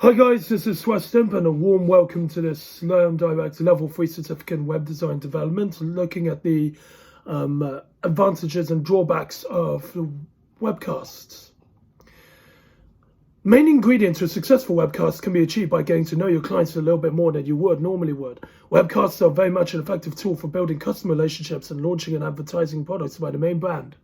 Hi guys, this is SwestImp and a warm welcome to this LearnDirect Level 3 Certificate in Web Design Development, looking at the advantages and drawbacks of the webcasts. Main ingredient to a successful webcast can be achieved by getting to know your clients a little bit more than you normally would. Webcasts are very much an effective tool for building customer relationships and launching and advertising products by the main brand.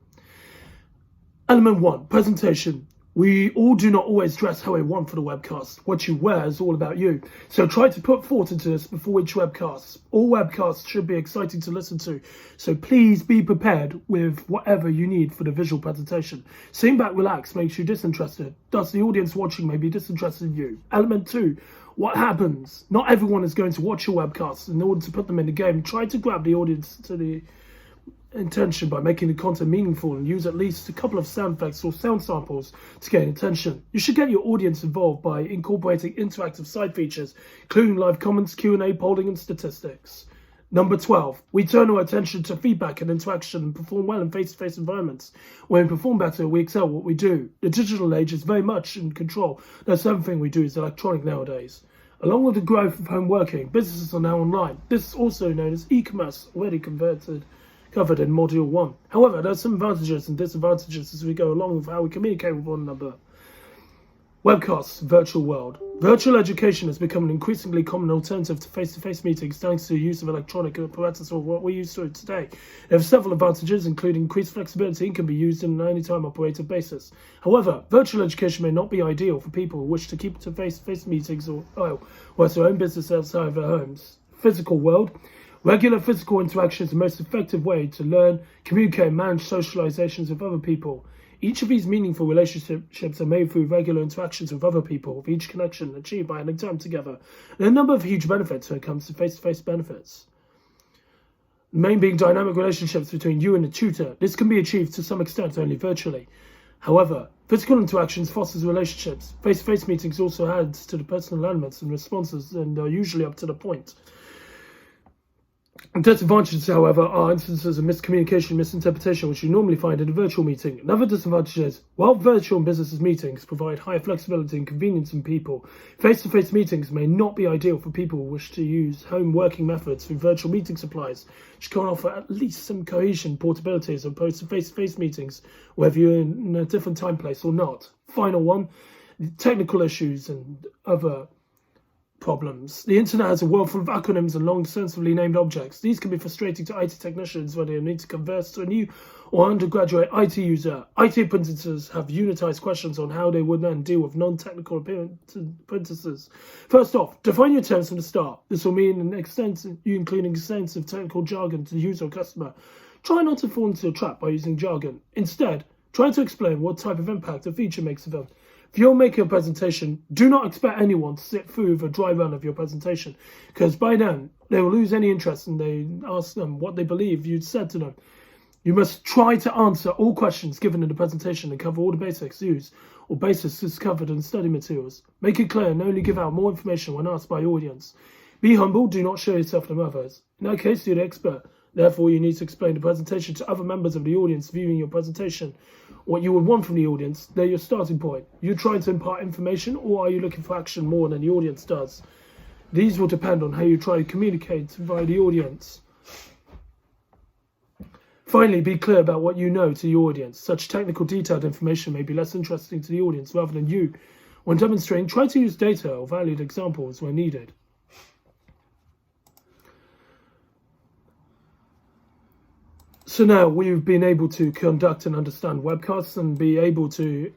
Element 1, presentation. We all do not always dress how we want for the webcast. What you wear is all about you. So try to put thought into this before each webcast. All webcasts should be exciting to listen to. So please be prepared with whatever you need for the visual presentation. Sitting back relaxed makes you disinterested. Thus the audience watching may be disinterested in you. Element 2, what happens? Not everyone is going to watch your webcasts. In order to put them in the game, try to grab the audience to the intention by making the content meaningful and use at least a couple of sound effects or sound samples to gain attention. You should get your audience involved by incorporating interactive side features, including live comments, Q&A, polling and statistics. Number 12, we turn our attention to feedback and interaction and perform well in face-to-face environments. When we perform better, we excel what we do. The digital age is very much in control. That's everything we do is electronic nowadays. Along with the growth of home working, businesses are now online. This is also known as e-commerce, already covered in Module 1. However, there are some advantages and disadvantages as we go along with how we communicate with one another. Webcasts, virtual world. Virtual education has become an increasingly common alternative to face-to-face meetings thanks to the use of electronic apparatus or what we use today. There are several advantages, including increased flexibility and can be used on an anytime operated basis. However, virtual education may not be ideal for people who wish to keep to face-to-face meetings or work their own business outside of their homes. Physical world. Regular physical interaction is the most effective way to learn, communicate, and manage socializations with other people. Each of these meaningful relationships are made through regular interactions with other people, with each connection achieved by spending time together. There are a number of huge benefits when it comes to face-to-face benefits. The main being dynamic relationships between you and the tutor. This can be achieved to some extent only virtually. However, physical interactions fosters relationships. Face-to-face meetings also adds to the personal elements and responses and are usually up to the point. Disadvantages, however, are instances of miscommunication and misinterpretation, which you normally find in a virtual meeting. Another disadvantage is, while virtual and business meetings provide higher flexibility and convenience in people, face-to-face meetings may not be ideal for people who wish to use home working methods through virtual meeting supplies, which can offer at least some cohesion, portability as opposed to face-to-face meetings, whether you're in a different time place or not. Final one, technical issues and other problems. The internet has a world full of acronyms and long sensibly named objects. These can be frustrating to IT technicians when they need to converse to a new or undergraduate IT user. IT apprentices have unitized questions on how they would then deal with non-technical apprentices. First off, define your terms from the start. This will mean including extensive technical jargon to the user or customer. Try not to fall into a trap by using jargon. Instead, try to explain what type of impact a feature makes for them. If you're making a presentation, do not expect anyone to sit through the dry run of your presentation, because by then they will lose any interest and they ask them what they believe you'd said to them. You must try to answer all questions given in the presentation and cover all the basics used or bases covered in study materials. Make it clear and only give out more information when asked by your audience. Be humble, do not show yourself to others. In that case, you're the expert. Therefore, you need to explain the presentation to other members of the audience viewing your presentation. What you would want from the audience, they're your starting point. You're trying to impart information, or are you looking for action more than the audience does? These will depend on how you try to communicate via the audience. Finally, be clear about what you know to the audience. Such technical detailed information may be less interesting to the audience rather than you. When demonstrating, try to use data or valued examples where needed. So now we've been able to conduct and understand webcasts and be able to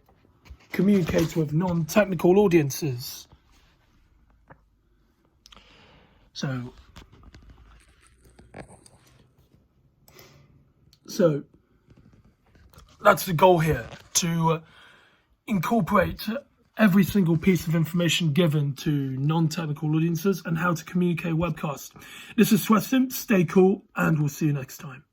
communicate with non-technical audiences. So that's the goal here, to incorporate every single piece of information given to non-technical audiences and how to communicate webcasts. This is SwestImp, stay cool, and we'll see you next time.